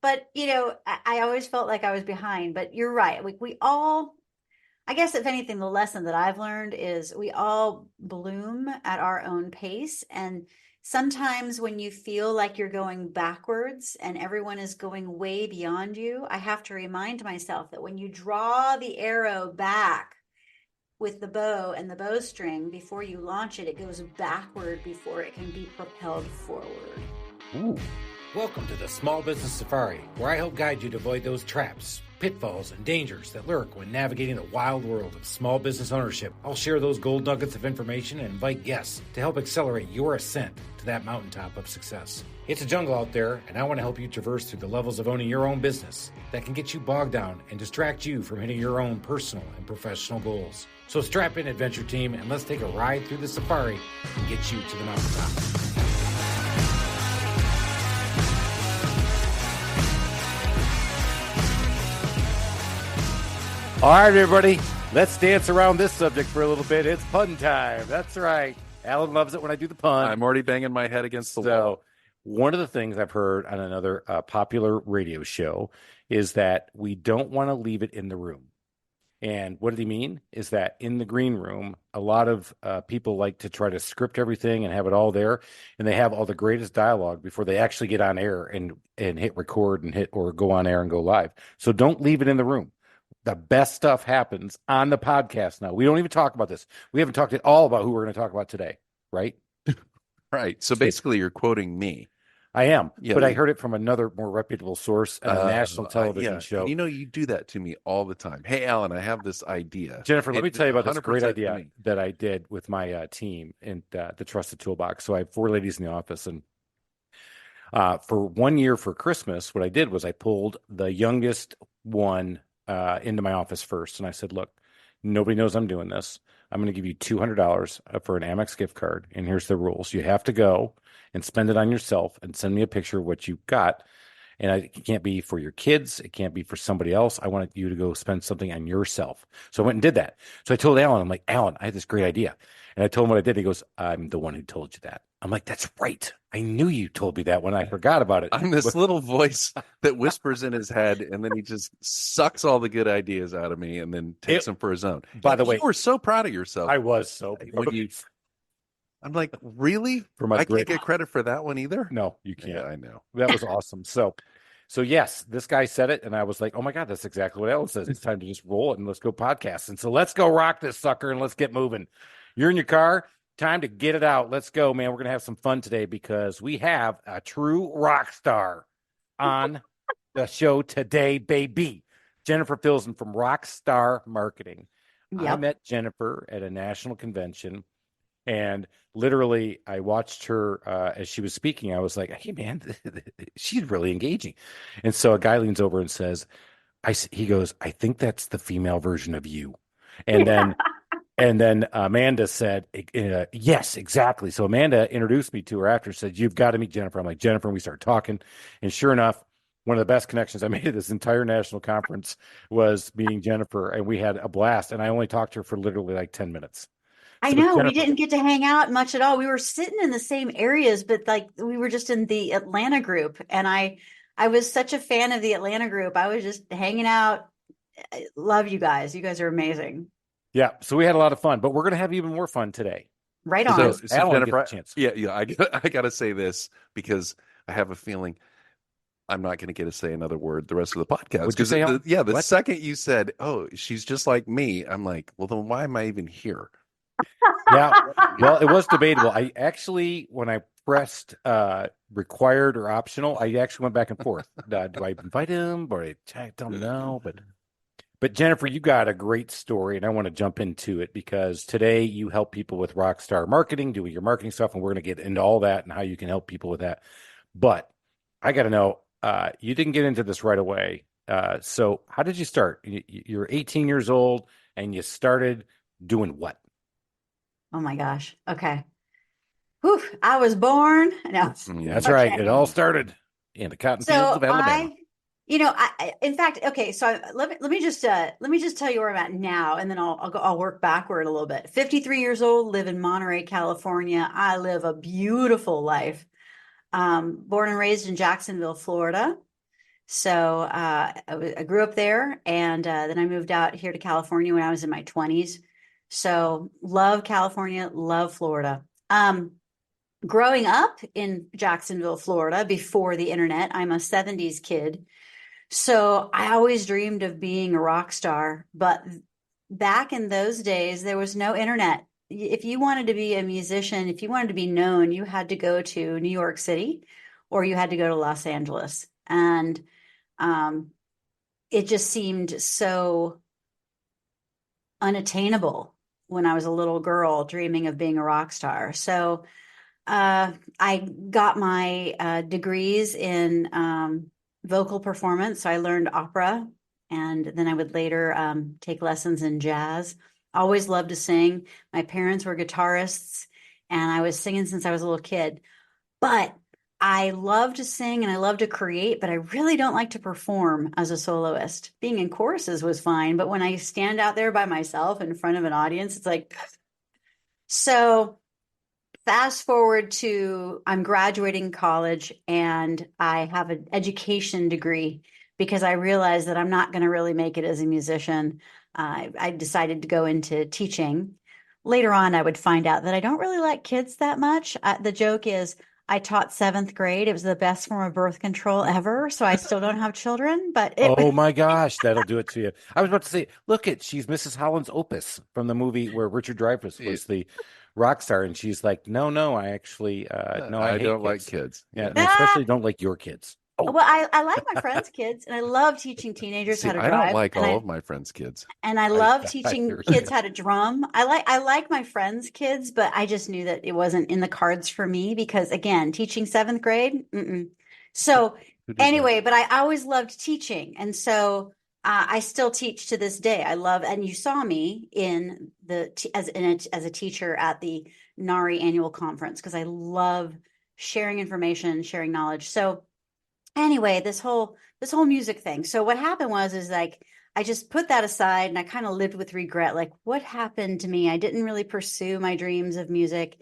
but I always felt like I was behind, but you're right. We all, I guess if anything, the lesson that I've learned is we all bloom at our own pace. And sometimes when you feel like you're going backwards and everyone is going way beyond you, I have to remind myself that when you draw the arrow back with the bow and the bowstring, before you launch it, it goes backward before it can be propelled forward. Ooh. Welcome to the Small Business Safari, where I help guide you to avoid those traps, pitfalls, and dangers that lurk when navigating the wild world of small business ownership. I'll share those gold nuggets of information and invite guests to help accelerate your ascent to that mountaintop of success. It's a jungle out there, and I want to help you traverse through the levels of owning your own business that can get you bogged down and distract you from hitting your own personal and professional goals. So strap in, adventure team, and let's take a ride through the safari and get you to the mountaintop. All right, everybody, let's dance around this subject for a little bit. It's pun time. That's right. Alan loves it when I do the pun. I'm already banging my head against the wall. One of the things I've heard on another popular radio show is that we don't want to leave it in the room. And what did he mean? Is that in the green room, a lot of people like to try to script everything and have it all there. And they have all the greatest dialogue before they actually get on air and hit record and hit or go on air and go live. So don't leave it in the room. The best stuff happens on the podcast now. We don't even talk about this. We haven't talked at all about who we're going to talk about today, right? Right. So basically, you're quoting me. I am, yeah, but I heard it from another more reputable source on a national television show. You do that to me all the time. Hey, Alan, I have this idea. Jennifer, let me tell you about this great idea that I did with my team in the Trusted Toolbox. So I have 4 ladies in the office, and for 1 year for Christmas, what I did was I pulled the youngest one into my office first. And I said, look, nobody knows I'm doing this. I'm going to give you $200 for an Amex gift card. And here's the rules. You have to go and spend it on yourself and send me a picture of what you got. And it can't be for your kids. It can't be for somebody else. I want you to go spend something on yourself. So I went and did that. So I told Alan, I'm like, Alan, I had this great idea. And I told him what I did. He goes, I'm the one who told you that. I'm like, that's right. I knew you told me that when I forgot about it. I'm this little voice that whispers in his head, and then he just sucks all the good ideas out of me and then takes them for his own. By the way, you were so proud of yourself. I was so when you. I'm like, really? I can't get credit for that one either? No, you can't. Yeah, I know. That was awesome. So yes, this guy said it, and I was like, oh my God, that's exactly what Ellis says. It's time to just roll it and let's go podcast. And so let's go rock this sucker and let's get moving. You're in your car. Time to get it out. Let's go, man. We're going to have some fun today because we have a true rock star on the show today, baby. Jennifer Filzen from Rockstar Marketing. Yep. I met Jennifer at a national convention, and literally I watched her as she was speaking. I was like, hey, man, she's really engaging. And so a guy leans over and says, he goes, I think that's the female version of you. And then... And then Amanda said, yes, exactly. So Amanda introduced me to her after, said, you've got to meet Jennifer. I'm like, Jennifer, and we started talking. And sure enough, one of the best connections I made at this entire national conference was meeting Jennifer. And we had a blast. And I only talked to her for literally like 10 minutes. I know. We didn't get to hang out much at all. We were sitting in the same areas, but like we were just in the Atlanta group. And I was such a fan of the Atlanta group. I was just hanging out. I love you guys. You guys are amazing. Yeah, so we had a lot of fun, but we're going to have even more fun today. Right on. So Jennifer, I got to say this because I have a feeling I'm not going to get to say another word the rest of the podcast. Would you say, the second you said, oh, she's just like me, I'm like, well, then why am I even here? Yeah, well, it was debatable. I actually, when I pressed required or optional, I actually went back and forth. Do I invite him or I don't know, But Jennifer, you got a great story, and I want to jump into it because today you help people with Rockstar Marketing, doing your marketing stuff, and we're going to get into all that and how you can help people with that. But I got to know, you didn't get into this right away. So how did you start? You're 18 years old, and you started doing what? Oh, my gosh. Okay. Whew, I was born. No. That's right. It all started in the cotton fields of Alabama. In fact, okay, so let me just tell you where I'm at now, and then I'll work backward a little bit. 53 years old, live in Monterey, California. I live a beautiful life. Born and raised in Jacksonville, Florida. So I grew up there, and then I moved out here to California when I was in my 20s. So love California, love Florida. Growing up in Jacksonville, Florida, before the internet, I'm a 70s kid. So I always dreamed of being a rock star. But back in those days, there was no internet. If you wanted to be a musician, if you wanted to be known, you had to go to New York City or you had to go to Los Angeles. And um, it just seemed so unattainable when I was a little girl dreaming of being a rock star. So I got my degrees in vocal performance. So I learned opera, and then I would later take lessons in jazz. Always loved to sing. My parents were guitarists, and I was singing since I was a little kid. But I love to sing and I love to create, but I really don't like to perform as a soloist. Being in choruses was fine, but when I stand out there by myself in front of an audience, it's like, so fast forward to I'm graduating college and I have an education degree because I realized that I'm not going to really make it as a musician. I decided to go into teaching. Later on, I would find out that I don't really like kids that much. The joke is I taught seventh grade. It was the best form of birth control ever. So I still don't have children, but Oh my gosh, that'll do it to you. I was about to say, look at she's Mrs. Holland's Opus from the movie where Richard Dreyfuss was the rock star, and she's like, no, I actually no, I hate don't kids. like kids. Yeah, and I especially don't like your kids. Oh, well, I like my friends' kids, and I love teaching teenagers See, how to I don't drive. like And all I of my friends' kids. and I love teaching kids how to drum. I like my friends' kids, but I just knew that it wasn't in the cards for me because again, teaching seventh grade. Mm-mm. So Who does that? anyway, but I always loved teaching, and so I still teach to this day. I love, and you saw me in as a teacher at the NARI annual conference because I love sharing information, sharing knowledge. So anyway, this whole music thing. So what happened was is like I just put that aside and I kind of lived with regret. Like what happened to me? I didn't really pursue my dreams of music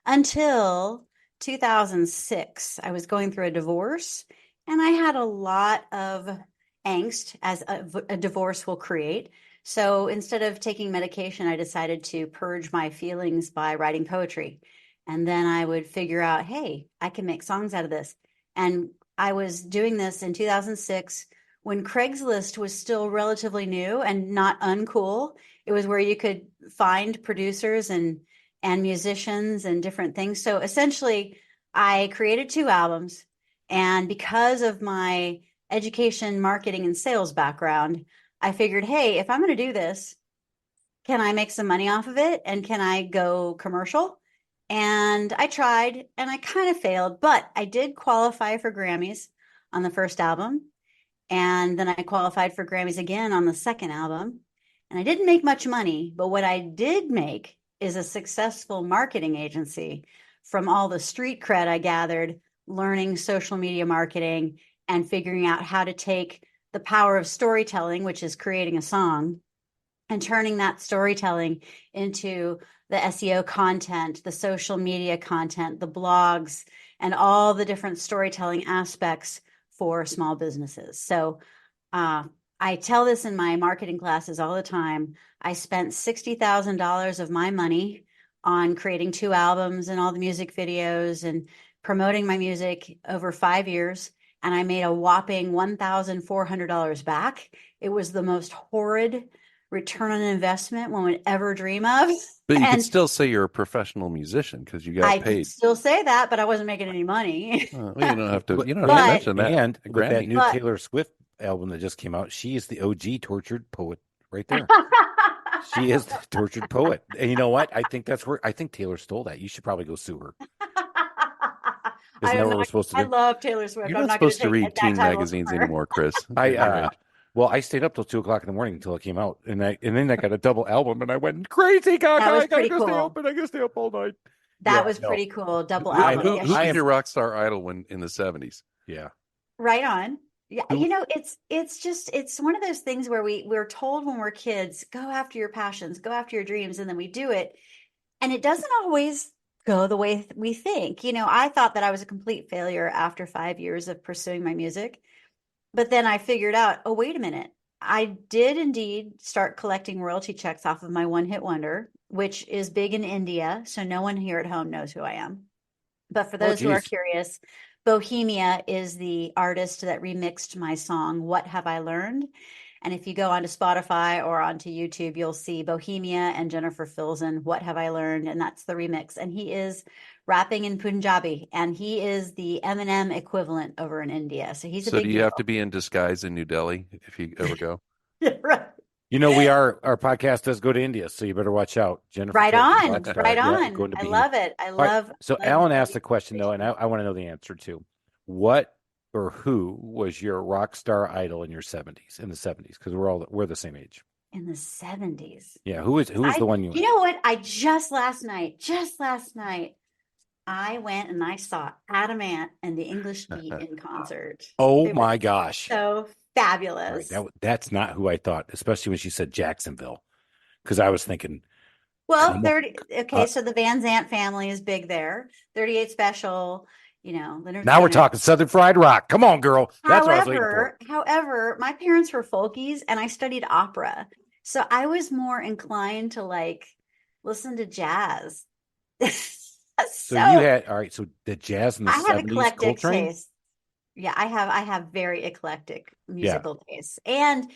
until 2006. I was going through a divorce and I had a lot of angst as a divorce will create. So instead of taking medication, I decided to purge my feelings by writing poetry. And then I would figure out, hey, I can make songs out of this. And I was doing this in 2006 when Craigslist was still relatively new and not uncool. It was where you could find producers and musicians and different things. So essentially, I created 2 albums, and because of my education, marketing, and sales background, I figured, hey, if I'm going to do this, can I make some money off of it? And can I go commercial? And I tried and I kind of failed, but I did qualify for Grammys on the first album. And then I qualified for Grammys again on the second album. And I didn't make much money, but what I did make is a successful marketing agency from all the street cred I gathered, learning social media marketing and figuring out how to take the power of storytelling, which is creating a song, and turning that storytelling into the SEO content, the social media content, the blogs, and all the different storytelling aspects for small businesses. So I tell this in my marketing classes all the time. I spent $60,000 of my money on creating 2 albums and all the music videos and promoting my music over 5 years. And I made a whopping $1,400 back. It was the most horrid return on investment one would ever dream of. But you could And still say you're a professional musician because you got I paid. could still say that, but I wasn't making any money. Well, you don't have to. You don't have to But- mention that. And with that Grammy. new But- Taylor Swift album that just came out, she is the OG tortured poet right there. She is the tortured poet. And you know what? I think Taylor stole that. You should probably go sue her. Isn't that what we're supposed to do? I love Taylor Swift. You're I'm not not going supposed to read teen magazines anymore, Chris. Well, I stayed up till 2 o'clock in the morning until it came out, and then I got a double album, and I went crazy. God, That was I gotta pretty go stay cool. open. I gotta stay up all night. That was pretty cool. Double album. Who Yeah, was your rock star idol when in the 70s? Yeah. right on. Yeah, it's one of those things where we're told when we're kids, go after your passions, go after your dreams, and then we do it, and it doesn't always go the way we think. I thought that I was a complete failure after 5 years of pursuing my music. But then I figured out, oh, wait a minute. I did indeed start collecting royalty checks off of my one hit wonder, which is big in India. So no one here at home knows who I am. But for Oh, those who are geez. curious, Bohemia is the artist that remixed my song, What Have I Learned? And if you go onto Spotify or onto YouTube, you'll see Bohemia and Jennifer Filzen, What Have I Learned? And that's the remix. And he is rapping in Punjabi, and he is the Eminem equivalent over in India. So he's a So do big you deal. have to be in disguise in New Delhi if you ever go? Yeah, right. Our podcast does go to India, so you better watch out. Jennifer Right Filzen, on. rock star. Right Yeah, on. going to I Bohemia. love it. I All right. love So love Alan the asked the question though, and I want to know the answer too. What or who was your rock star idol in your 70s, in the 70s? Because we're the same age. in the 70s. Yeah, who is the one You know what? I just last night, I went and I saw Adamant and the English Beat in concert. Oh It was my gosh. so All right, fabulous. that's not who I thought, especially when she said Jacksonville, because I was thinking, Well, come on. 30, okay, so the Van Zant family is big there. 38 Special, Leonard Now we're Skinner. talking Southern Fried Rock. Come on, girl. That's what I was waiting for. However, my parents were folkies and I studied opera. So I was more inclined to listen to jazz. So you had all right. So the jazz in the I have 70s, eclectic Coltrane. taste. Yeah, I have very eclectic musical tastes. And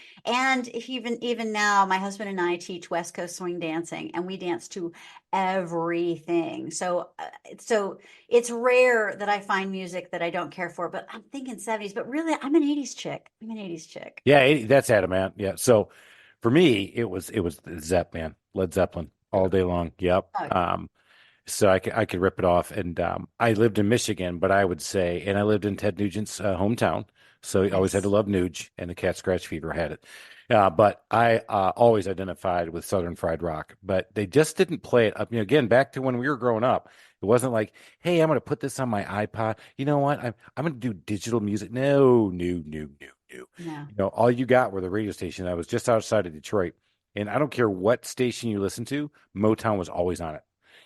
even now my husband and I teach West Coast swing dancing and we dance to everything. So it's rare that I find music that I don't care for, but I'm thinking 70s, but really I'm an 80s chick. Yeah, that's Adamant. Yeah. So for me, it was Zepp, Led Zeppelin all day long. Yep. Oh. So I could rip it off. And I lived in Michigan, but I would say, and I lived in Ted Nugent's hometown, so he always had to Nice. love Nuge, and the cat scratch fever had it. But I always identified with Southern Fried Rock, but they just didn't play it up. Again, back to when we were growing up, it wasn't like, hey, I'm going to put this on my iPod. You know what? I'm going to do digital music. No, no, no, no, no. No. All you got were the radio station. I was just outside of Detroit, and I don't care what station you listen to, Motown was always on it.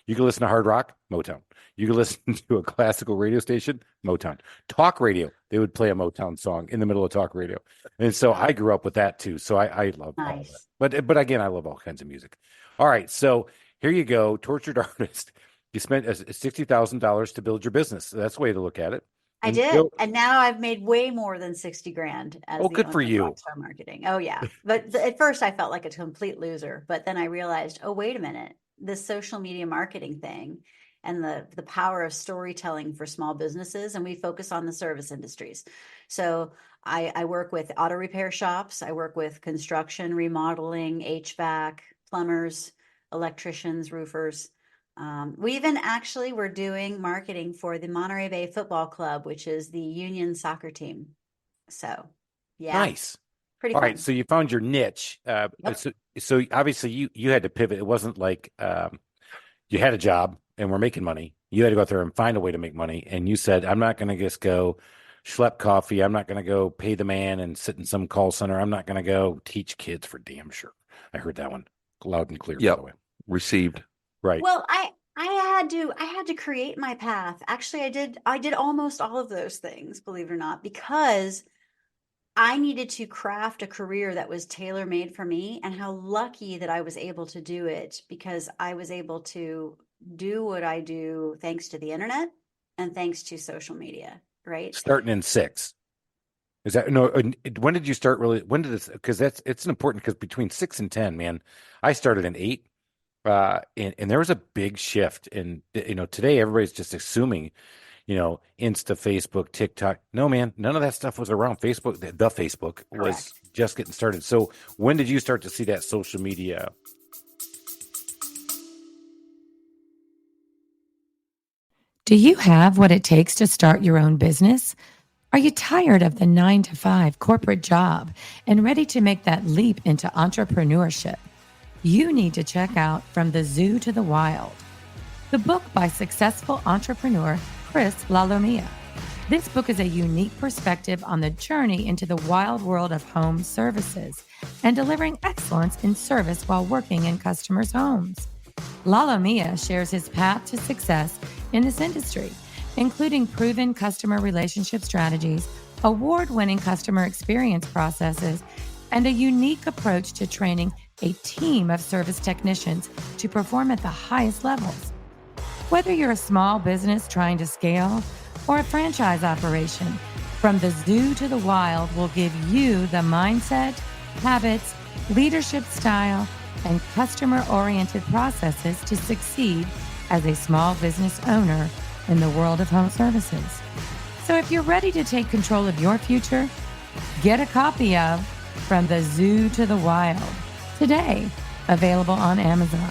You can listen to hard rock, Motown. You can listen to a classical radio station, Motown. Talk radio, they would play a Motown song in the middle of talk radio. And so I grew up with that too. So I love all of that. But again, I love all kinds of music. All right. So here you go, tortured artist. You spent $60,000 to build your business. So that's the way to look at it. I did. And now I've made way more than 60 grand as the good for owner you. of Rockstar Marketing. Oh yeah. But at first I felt like a complete loser, but then I realized, oh, wait a minute. This social media marketing thing and the power of storytelling for small businesses, and we focus on the service industries. So I work with auto repair shops, I work with construction, remodeling, HVAC, plumbers, electricians, roofers. We even actually were doing marketing for the Monterey Bay Football Club, which is the Union soccer team. So yeah. Nice. Pretty All fun. right, so you found your niche. Yep. So obviously you had to pivot. It wasn't like you had a job and we're making money. You had to go out there and find a way to make money. And you said, I'm not going to just go schlep coffee. I'm not going to go pay the man and sit in some call center. I'm not going to go teach kids for damn sure. I heard that one loud and clear, by the way. Received. Right. Well, I had to create my path. Actually, I did almost all of those things, believe it or not, because I needed to craft a career that was tailor-made for me, and how lucky that I was able to do it, because I was able to do what I do thanks to the internet and thanks to social media, right? Starting in 6. Is that no? When did you start really? When did this? Because it's an important, because between 6 and 10, man, I started in 8. And there was a big shift. And today everybody's just assuming, Insta, Facebook, TikTok. No, man, none of that stuff was around. Facebook, the Facebook was just getting started. So when did you start to see that social media? Do you have what it takes to start your own business? Are you tired of the 9-to-5 corporate job and ready to make that leap into entrepreneurship? You need to check out From the Zoo to the Wild, the book by successful entrepreneur Chris Lalvani. This book is a unique perspective on the journey into the wild world of home services and delivering excellence in service while working in customers' homes. Lalvani shares his path to success in this industry, including proven customer relationship strategies, award-winning customer experience processes, and a unique approach to training a team of service technicians to perform at the highest levels. Whether you're a small business trying to scale or a franchise operation, From the Zoo to the Wild will give you the mindset, habits, leadership style, and customer-oriented processes to succeed as a small business owner in the world of home services. So if you're ready to take control of your future, get a copy of From the Zoo to the Wild today, available on Amazon.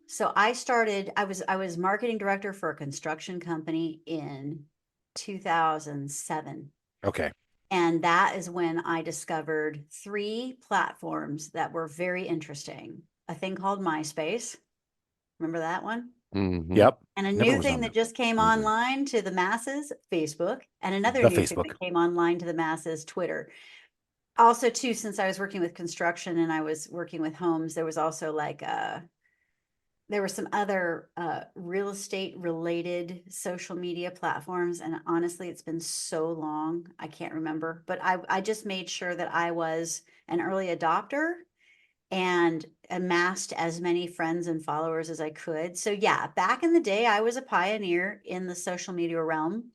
So I was marketing director for a construction company in 2007. Okay. And that is when I discovered 3 platforms that were very interesting. A thing called MySpace. Remember that one? Mhm. Yep. And a Never new was thing on that there. just came Mhm. online to the masses, Facebook. And another The new thing Facebook. that came online to the masses, Twitter. Also, too, since I was working with construction and I was working with homes, there was also like there were some other real estate related social media platforms. And honestly, it's been so long, I can't remember. But I just made sure that I was an early adopter and amassed as many friends and followers as I could. So yeah, back in the day, I was a pioneer in the social media realm.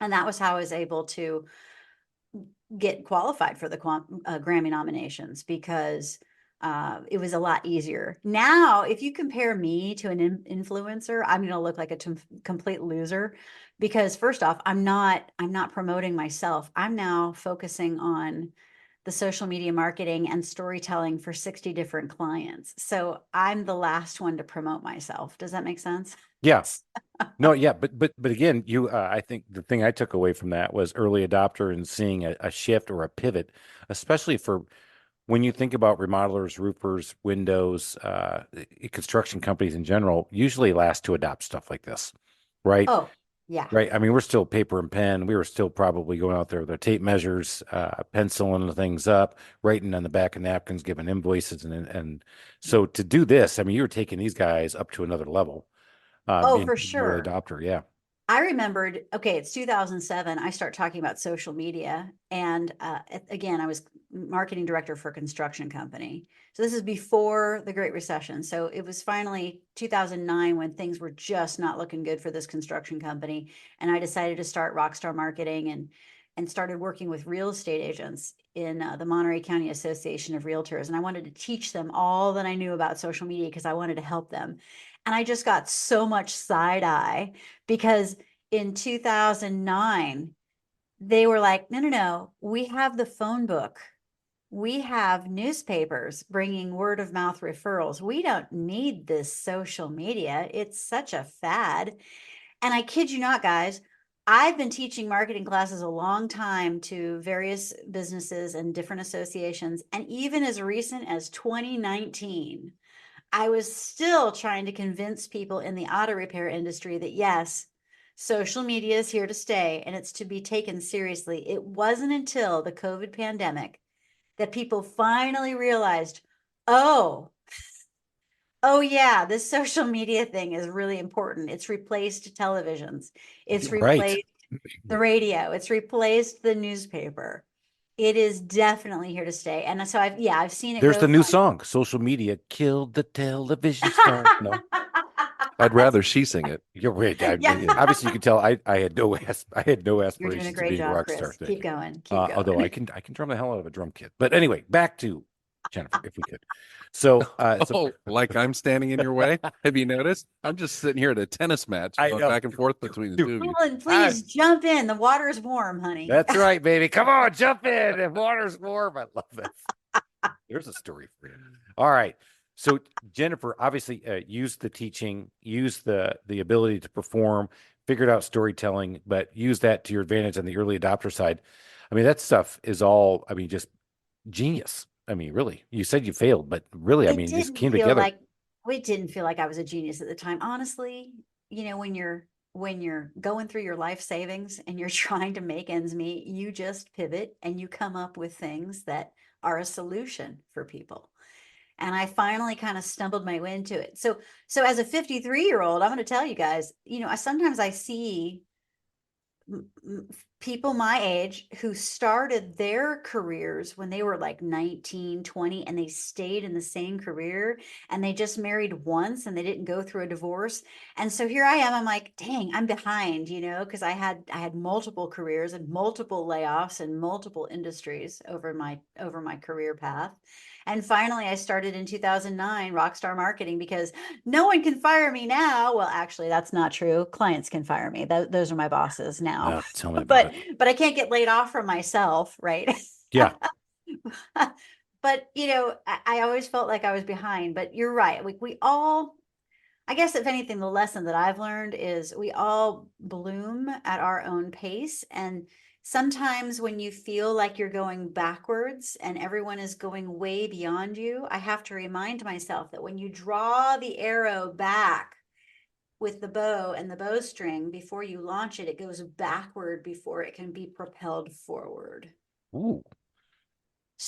And that was how I was able to get qualified for the Grammy nominations because it was a lot easier. Now, if you compare me to an influencer, I'm going to look like a complete loser because first off, I'm not promoting myself. I'm now focusing on the social media marketing and storytelling for 60 different clients. So I'm the last one to promote myself. Does that make sense? Yes. No, yeah, but again, I think the thing I took away from that was early adopter and seeing a shift or a pivot, especially for when you think about remodelers, roofers, windows, construction companies in general, usually last to adopt stuff like this, right? Oh, yeah. Right. I mean, we're still paper and pen. We were still probably going out there with our tape measures, penciling the things up, writing on the back of napkins, giving invoices, and so to do this, I mean, you were taking these guys up to another level. Oh, Being for an early sure. adopter, yeah. I remembered, okay, it's 2007. I start talking about social media. And again, I was marketing director for a construction company. So this is before the Great Recession. So it was finally 2009 when things were just not looking good for this construction company. And I decided to start Rockstar Marketing and started working with real estate agents in the Monterey County Association of Realtors. And I wanted to teach them all that I knew about social media because I wanted to help them. And I just got so much side eye because in 2009, they were like, no, no, no, we have the phone book. We have newspapers bringing word of mouth referrals. We don't need this social media. It's such a fad. And I kid you not, guys, I've been teaching marketing classes a long time to various businesses and different associations. And even as recent as 2019, I was still trying to convince people in the auto repair industry that yes, social media is here to stay and it's to be taken seriously. It wasn't until the COVID pandemic that people finally realized, oh, oh yeah, this social media thing is really important. It's replaced televisions. It's Right. replaced the radio. It's replaced the newspaper. It is definitely here to stay. And so I've seen it There's go the new from song, Social Media Killed the Television Star. No, I'd rather she sing it. you're right. Yeah. Obviously, you can tell I had no You're doing a aspirations of great being a job, rock star. Chris. Keep Thing. going. Keep Although going. I can drum the hell out of a drum kit. But anyway, back to Jennifer, if we could. So, Oh, like I'm standing in your way? Have you noticed? I'm just sitting here at a tennis match, I going know. back and forth between the Dude. two of you. Colin, please jump in. The water is warm, honey. That's right, baby. Come on, jump in. The water's warm. I love this. There's a story for you. All right. So Jennifer obviously used the teaching, used the ability to perform, figured out storytelling, but used that to your advantage on the early adopter side. I mean, that stuff is all, I mean, just genius. I mean, really, you said you failed, but really, I It mean, this didn't came feel together. like it didn't feel like I was a genius at the time. Honestly, when you're going through your life savings and you're trying to make ends meet, you just pivot and you come up with things that are a solution for people. And I finally kind of stumbled my way into it. So as a 53-year-old, I'm going to tell you guys, sometimes I see people my age who started their careers when they were like 19, 20, and they stayed in the same career, and they just married once and they didn't go through a divorce. And so here I am, I'm like, dang, I'm behind, because I had multiple careers and multiple layoffs and multiple industries over my career path. And finally, I started in 2009 Rockstar Marketing because no one can fire me now. Well, actually, that's not true. Clients can fire me. Those are my bosses now. Tell me about but it. but I can't get laid off from myself, right? Yeah. But I always felt like I was behind. But you're right. We all, I guess, if anything, the lesson that I've learned is we all bloom at our own pace. And sometimes when you feel like you're going backwards and everyone is going way beyond you, I have to remind myself that when you draw the arrow back with the bow and the bowstring, before you launch it, it goes backward before it can be propelled forward. Ooh,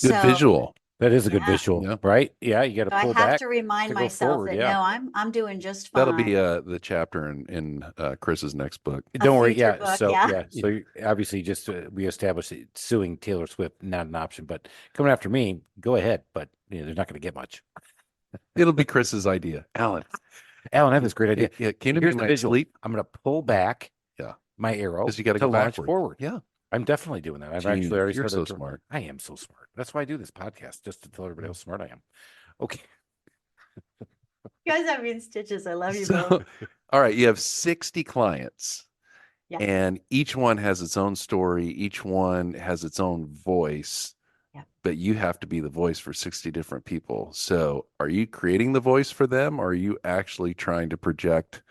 Good So visual. that is a good yeah. visual, Yeah. right? Yeah, you got to I pull have back to remind to go myself forward. that Yeah. no, I'm doing just That'll fine. be the chapter in Chris's next book. Don't worry. future Yeah. book, So yeah. So obviously, just we established that suing Taylor Swift not an option, but coming after me, go ahead. But they're not going to get much. It'll be Chris's idea. Alan, Alan, I have this great idea. Yeah, came to me Here's in the my visual. sleep. I'm going to pull back. Yeah. My arrow Because you got to to go launch backward. forward. Yeah. I'm definitely doing that. I've Genius. actually already You're started. so smart. I am so smart. That's why I do this podcast, just to tell everybody how smart I am. Okay. You guys have me in stitches. I love you So, both. all right, you have 60 clients. Yeah. And each one has its own story. Each one has its own voice. Yeah. But you have to be the voice for 60 different people. So are you creating the voice for them? Or are you actually trying to project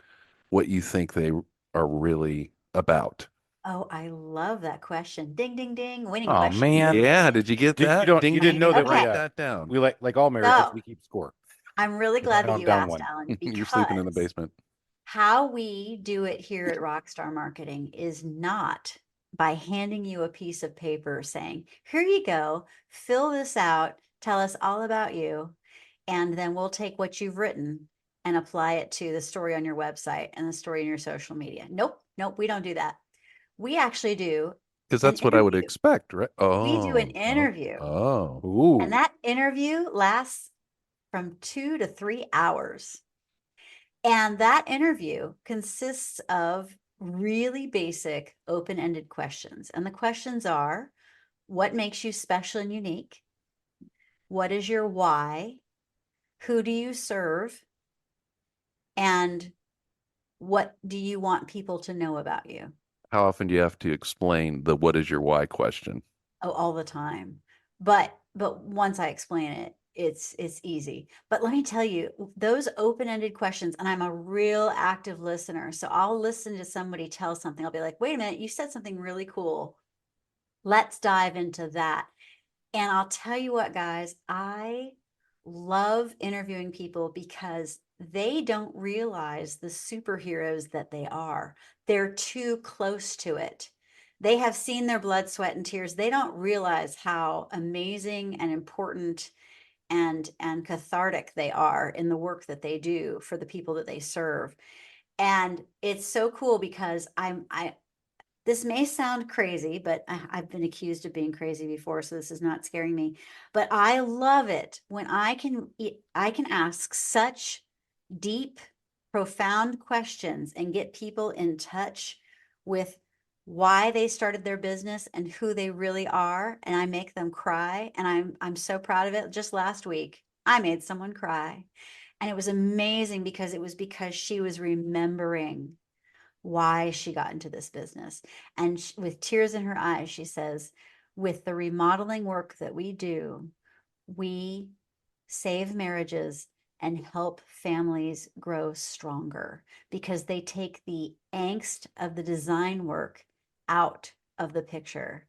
what you think they are really about? Oh, I love that question. Ding, ding, ding. Winning Oh, question. man. Yeah. Did you get that? You Ding, didn't ding, know ding. that Okay. Write that down. we like all marriages, So we keep score. I'm really I glad that don't you down asked, one. Alan, You're sleeping in the because basement. how we do it here at Rockstar Marketing is not by handing you a piece of paper saying, here you go, fill this out, tell us all about you, and then we'll take what you've written and apply it to the story on your website and the story in your social media. Nope, we don't do that. We actually do Because an that's what I would interview. expect, right? We do an Oh. interview. Oh. Ooh. And that interview lasts from 2 to 3 hours. And that interview consists of really basic open-ended questions. And the questions are, what makes you special and unique? What is your why? Who do you serve? And what do you want people to know about you? How often do you have to explain the what is your why question? Oh, all the time. But once I explain it, it's easy. But let me tell you, those open-ended questions, and I'm a real active listener. So I'll listen to somebody tell something. I'll be like, wait a minute, you said something really cool. Let's dive into that. And I'll tell you what, guys, I love interviewing people because they don't realize the superheroes that they are. They're too close to it. They have seen their blood, sweat, and tears. They don't realize how amazing and important and cathartic they are in the work that they do for the people that they serve. And it's so cool because this may sound crazy, but I've been accused of being crazy before, so this is not scaring me. But I love it when I can ask such deep, profound questions and get people in touch with why they started their business and who they really are, and I make them cry, and I'm so proud of it. Just last week, I made someone cry, and it was amazing because it was because she was remembering why she got into this business. And with tears in her eyes, she says, with the remodeling work that we do, we save marriages and help families grow stronger because they take the angst of the design work out of the picture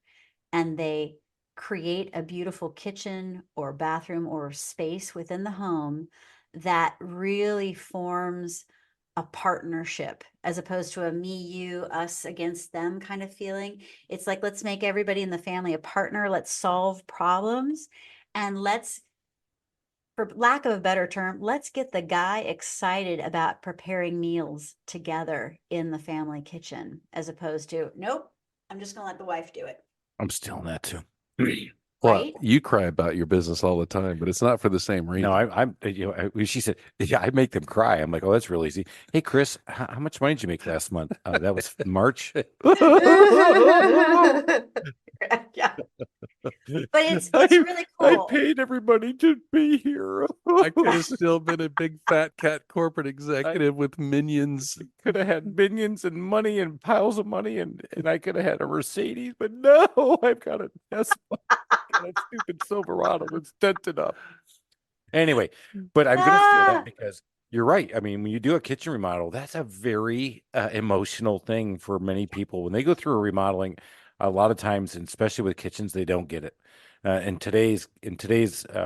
and they create a beautiful kitchen or bathroom or space within the home that really forms a partnership as opposed to a me, you, us against them kind of feeling. It's like, let's make everybody in the family a partner. Let's solve problems and let's for lack of a better term, let's get the guy excited about preparing meals together in the family kitchen, as opposed to, nope, I'm just going to let the wife do it. I'm still in that too. Well, Right? you cry about your business all the time, but it's not for the same reason. No, I'm, she said, yeah, I make them cry. I'm like, oh, that's real easy. Hey, Chris, how much money did you make last month? That was March. Yeah. But it's I really cool. paid everybody to be here. I could have still been a big fat cat corporate executive with minions. Could have had minions and money and piles of money, and I could have had a Mercedes, but no, I've got a Tesla, got a stupid Silverado that's dented up. Anyway, but I'm going to steal that because you're right. I mean, when you do a kitchen remodel, that's a very emotional thing for many people. When they go through a remodeling, a lot of times, and especially with kitchens, they don't get it. In today's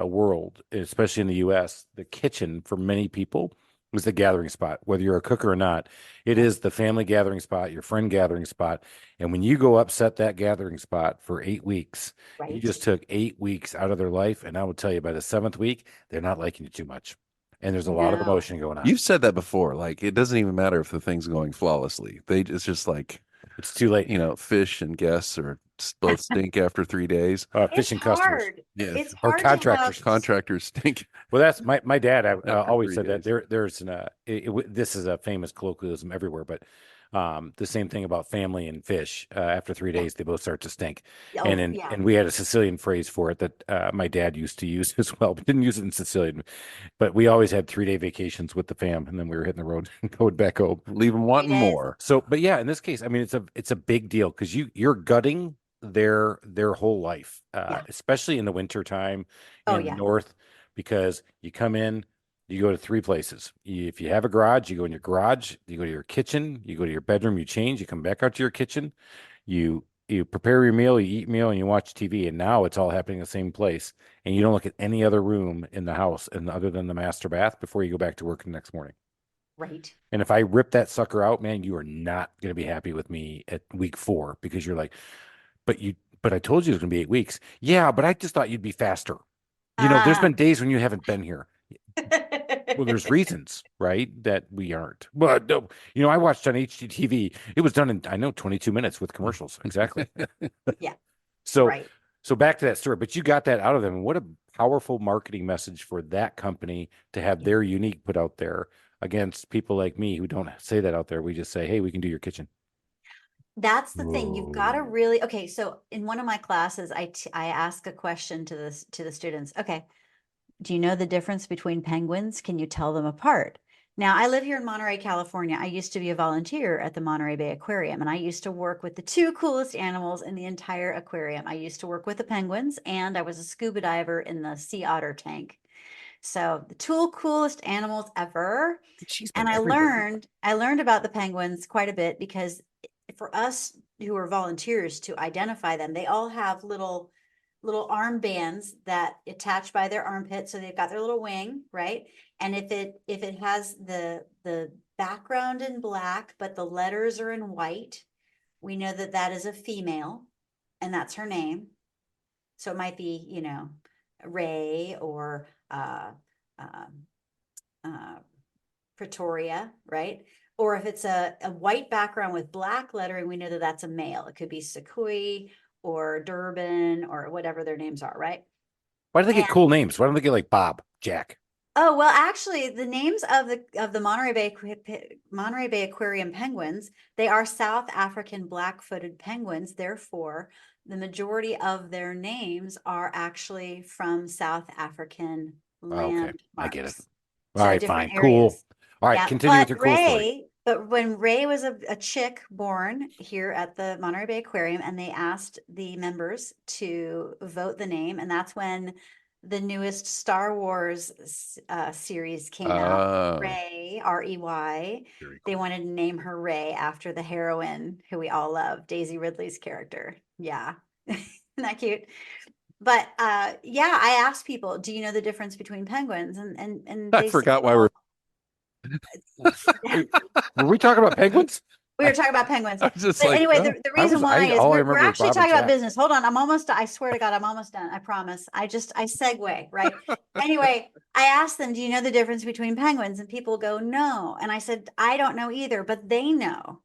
world, especially in the U.S., the kitchen for many people is the gathering spot. Whether you're a cooker or not, it is the family gathering spot, your friend gathering spot. And when you go upset that gathering spot for 8 weeks, you Right. just took 8 weeks out of their life. And I will tell you, by the 7th week, they're not liking you too much. And there's a lot of No. emotion going on. You've said that before. Like, it doesn't even matter if the thing's going flawlessly. It's just like, It's too late. fish and guests are both stink after 3 days. Fishing It's customers. hard. Yeah. It's Or hard contractors. to have, Contractors stink. Well, that's my dad. After Always 3 said that days. there's an this is a famous colloquialism everywhere, but the same thing about family and fish. After 3 days, they both start to stink. oh, yeah. And we had a Sicilian phrase for it that my dad used to use as well, but didn't use it in Sicilian. But we always had 3-day vacations with the fam, and then we were hitting the road and going back home. Leave them wanting 3 days. more. So, but yeah, in this case, I mean, it's a big deal because you're gutting their whole life, Yeah. especially in the winter time Oh, in the yeah. north, because you come in, you go to 3 places. If you have a garage, you go in your garage, you go to your kitchen, you go to your bedroom, you change, you come back out to your kitchen, you prepare your meal, you eat meal, and you watch TV. And now it's all happening in the same place, and you don't look at any other room in the house and other than the master bath before you go back to work the next morning. Right. And if I rip that sucker out, man, you are not going to be happy with me at week 4 because you're like, but I told you it was going to be 8 weeks. Yeah, but I just thought you'd be faster. There's been days when you haven't been here. Well, there's reasons, right, that we aren't. But I watched on HGTV. It was done in 22 minutes with commercials. Exactly. Yeah. So Right. so back to that story. But you got that out of them. What a powerful marketing message for that company to have their unique put out there against people like me who don't say that out there. We just say, hey, we can do your kitchen. That's the thing. You've got to Whoa. really, okay. So in one of my classes, I ask a question to the students. Okay, do you know the difference between penguins? Can you tell them apart? Now, I live here in Monterey, California. I used to be a volunteer at the Monterey Bay Aquarium, and I used to work with the 2 coolest animals in the entire aquarium. I used to work with the penguins, and I was a scuba diver in the sea otter tank. So the 2 coolest animals ever. She's And been everywhere. I learned about the penguins quite a bit because for us who are volunteers to identify them, they all have little armbands that attach by their armpit, so they've got their little wing, right? And if it has the background in black but the letters are in white, we know that that is a female, and that's her name. So it might be Ray or Pretoria, right? Or if it's a white background with black lettering, we know that that's a male. It could be Sequoia or Durban or whatever their names are, right? Why do they get And cool names? Why don't they get like Bob, Jack? oh, well, actually, the names of the Monterey Bay Aquarium penguins, they are South African black-footed penguins. Therefore, the majority of their names are actually from South African Okay, I get it. landmarks. All So right, different fine, cool. areas. All right, Yeah, continue with your cool story. but when Ray was a chick born here at the Monterey Bay Aquarium, and they asked the members to vote the name, and that's when the newest Star Wars series came out. Ray, Rey. Very They cool. wanted to name her Ray after the heroine who we all love, Daisy Ridley's character. Yeah, isn't that cute? But yeah, I asked people, do you know the difference between penguins? And I they said, forgot why we're. Were we talking about penguins? We were talking about penguins. I was just But like, anyway, oh, the reason why is all I we're remember was actually Bob and talking about Jack. business. Hold on. I swear to God, I'm almost done. I promise. I segue, right? Anyway, I asked them, do you know the difference between penguins? And people go, no. And I said, I don't know either, but they know.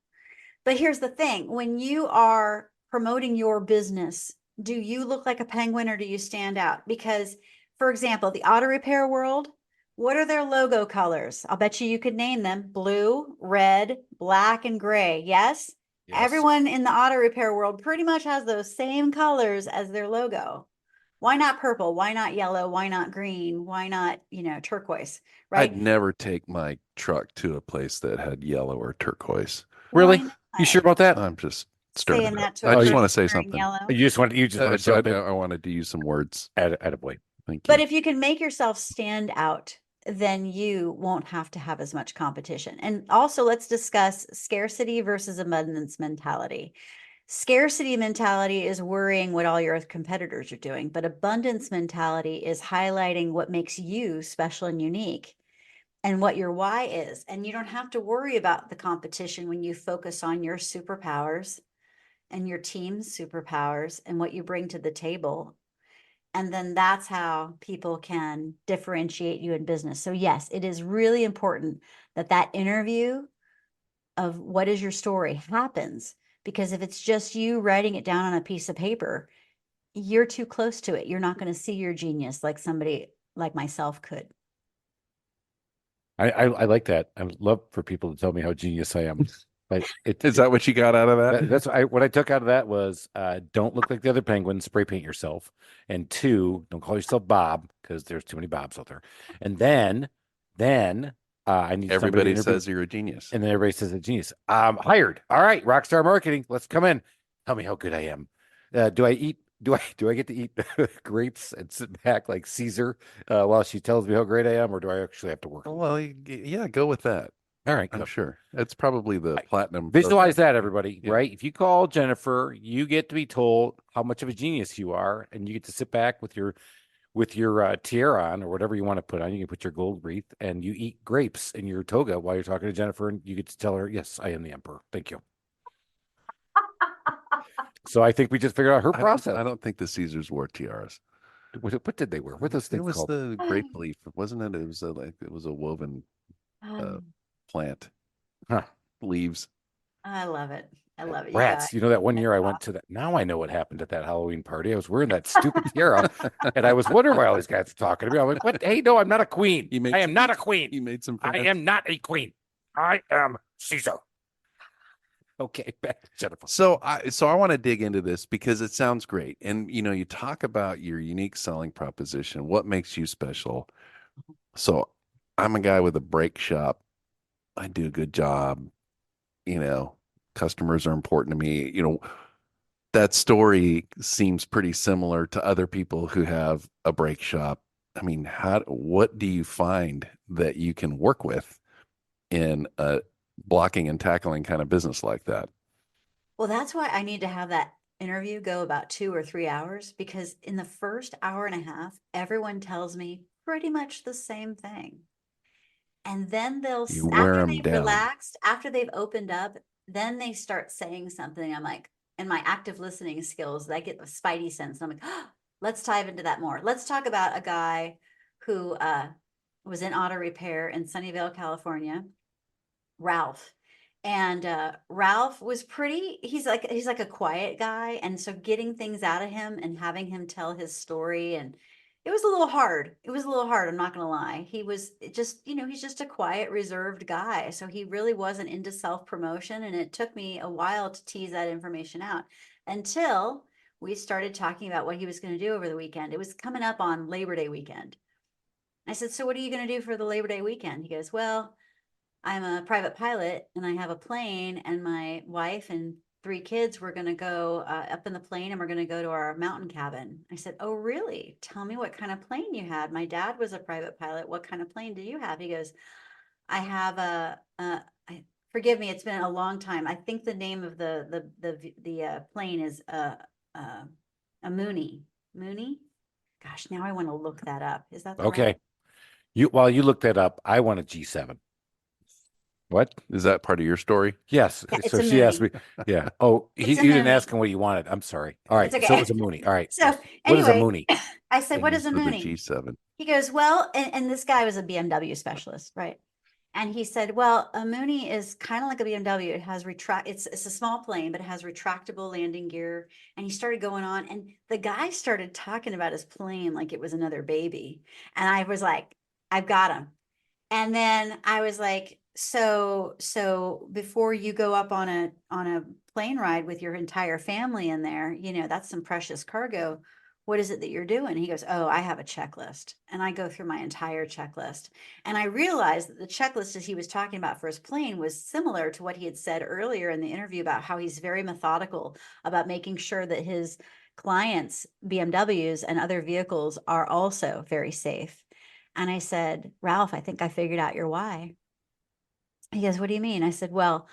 But here's the thing, when you are promoting your business, do you look like a penguin or do you stand out? Because, for example, the auto repair world, what are their logo colors? I'll bet you could name them: blue, red, black, and gray. Yes? Yes. Everyone in the auto repair world pretty much has those same colors as their logo. Why not purple? Why not yellow? Why not green? Why not, turquoise, right? I'd never take my truck to a place that had yellow or turquoise. Really? Why You sure not? about that? I'm just Saying stirring it up. that to a I just person want to say wearing something. yellow. You just want to jump in. I wanted to use some words. Attaboy. Thank you. But if you can make yourself stand out, then you won't have to have as much competition. And also, let's discuss scarcity versus abundance mentality. Scarcity mentality is worrying what all your competitors are doing, but abundance mentality is highlighting what makes you special and unique and what your why is. And you don't have to worry about the competition when you focus on your superpowers and your team's superpowers and what you bring to the table. And then that's how people can differentiate you in business. So yes, it is really important that that interview of what is your story happens, because if it's just you writing it down on a piece of paper, you're too close to it. You're not going to see your genius like somebody like myself could. I like that. I would love for people to tell me how genius I am. Like, Is that what you got out of that? That's what I took out of that was don't look like the other penguins, spray paint yourself. And two, don't call yourself Bob because there's too many Bobs out there. And then I need somebody to Everybody interview. says you're a genius. And then everybody says a genius. Hired. All right, Rockstar Marketing. Let's come in. Tell me how good I am. Do I get to eat grapes and sit back like Caesar while she tells me how great I am, or do I actually have to work? Well, yeah, go with that. All right, I'm sure. It's probably the platinum. Visualize program. that, everybody, Yeah. right? If you call Jennifer, you get to be told how much of a genius you are, and you get to sit back with your tiara on or whatever you want to put on. You can put your gold wreath, and you eat grapes in your toga while you're talking to Jennifer, and you get to tell her, "Yes, I am the emperor. Thank you." So I think we just figured out her process. I don't think the Caesars wore tiaras. What did they wear? What those things It was called? the grape leaf, wasn't it? It was a woven plant. Huh. Leaves. I love it. I love it. You Rats. guys. You know that one year I went to that. Now I know what happened at that Halloween party. I was wearing that stupid tiara, and I was wondering why all these guys were talking to me. I'm like, "What? Hey, no, I'm not a queen. I am not a queen. You made some I friends. am not a queen. I am Caesar." Okay, back to Jennifer. So I want to dig into this because it sounds great. And you talk about your unique selling proposition, what makes you special. So I'm a guy with a brake shop. I do a good job. Customers are important to me. That story seems pretty similar to other people who have a brake shop. I mean, what do you find that you can work with in a blocking and tackling kind of business like that? Well, that's why I need to have that interview go about 2 or 3 hours, because in the first hour and a half, everyone tells me pretty much the same thing. And then You wear after them they've down. relaxed, after they've opened up, then they start saying something. I'm like, and my active listening skills, I get a spidey sense. I'm like, oh, let's dive into that more. Let's talk about a guy who was in auto repair in Sunnyvale, California, Ralph. And Ralph was he's like a quiet guy. And so getting things out of him and having him tell his story, and it was a little hard. It was a little hard. I'm not going to lie. He was just, he's just a quiet, reserved guy. So he really wasn't into self-promotion. And it took me a while to tease that information out until we started talking about what he was going to do over the weekend. It was coming up on Labor Day weekend. I said, so what are you going to do for the Labor Day weekend? He goes, well, I'm a private pilot and I have a plane, and my wife and 3 kids were going to go up in the plane, and we're going to go to our mountain cabin. I said, oh, really? Tell me what kind of plane you had. My dad was a private pilot. What kind of plane do you have? He goes, I have forgive me, it's been a long time. I think the name of the plane is a Mooney. Mooney? Gosh, now I want to look that up. Is that the Okay. right? While you look that up, I want a G7. What? Is that part of your story? Yes. Yeah, it's So a she asked me. Mooney. Yeah. Oh, It's a you didn't ask Mooney. him what he wanted. I'm sorry. All right. It's So it okay. was a Mooney. All right. So What is a anyway, Mooney? I said, what is Stands a for the Mooney? G7. He goes, well, and this guy was a BMW specialist, right? And he said, well, a Mooney is kind of like a BMW. It has it's a small plane, but it has retractable landing gear. And he started going on, and the guy started talking about his plane like it was another baby. And I was like, I've got him. And then I was like, so before you go up on a plane ride with your entire family in there, that's some precious cargo. What is it that you're doing? He goes, oh, I have a checklist. And I go through my entire checklist. And I realized that the checklist that he was talking about for his plane was similar to what he had said earlier in the interview about how he's very methodical about making sure that his clients, BMWs and other vehicles, are also very safe. And I said, Ralph, I think I figured out your why. He goes, what do you mean? I said, well,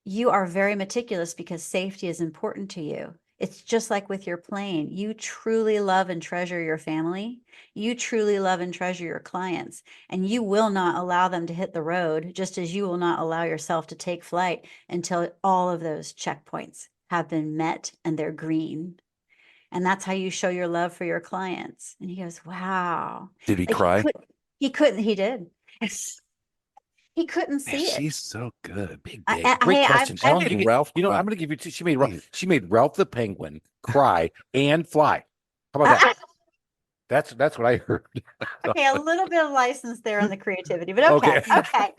you are very meticulous because safety is important to you. It's just like with your plane. You truly love and treasure your family. You truly love and treasure your clients, and you will not allow them to hit the road, just as you will not allow yourself to take flight until all of those checkpoints have been met and they're green. And that's how you show your love for your clients. And he goes, wow. Did he Like cry? he did. He couldn't Man, see it. she's so good. Big day. Great Hey, question. How I'm did Ralph I'm cry? going to give you two. She made Ralph the Penguin cry and fly. How about that? That's what I heard. Okay, a little bit of license there on the creativity, but okay,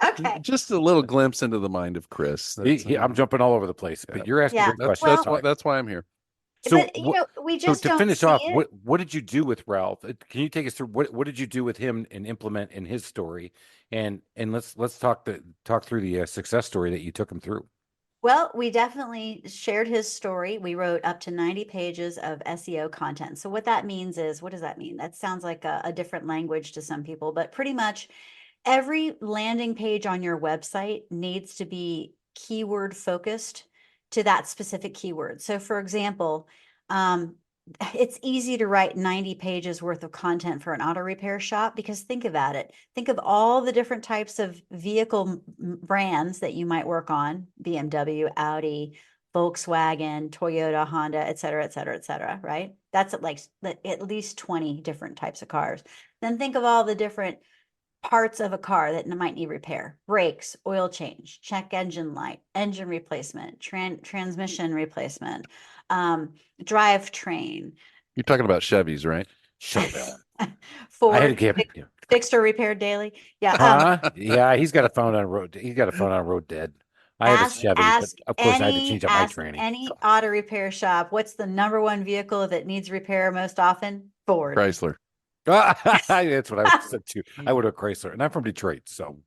okay. Just a little glimpse into the mind of Chris. I'm jumping all over the place, but you're asking Yeah. great questions. That's why I'm here. So, But we just to don't finish see off, it. what did you do with Ralph? Can you take us through what did you do with him and implement in his story? And let's talk through the success story that you took him through. Well, we definitely shared his story. We wrote up to 90 pages of SEO content. So what that means is, what does that mean? That sounds like a different language to some people, but pretty much every landing page on your website needs to be keyword focused to that specific keyword. So for example, it's easy to write 90 pages worth of content for an auto repair shop, because think about it. Think of all the different types of vehicle brands that you might work on: BMW, Audi, Volkswagen, Toyota, Honda, et cetera, right? That's at least 20 different types of cars. Then think of all the different parts of a car that might need repair: brakes, oil change, check engine light, engine replacement, transmission replacement, drivetrain. You're talking about Chevys, right? Chevelle. I Ford, had to get fixed or repaired daily. Yeah. yeah, he's got a phone on road. He's got a phone on road dead. I have a Chevy, but of course I had to change up my training. Any auto repair shop, what's the number one vehicle that needs repair most often? Ford. Chrysler. That's what I said too. I would have Chrysler, and I'm from Detroit, so.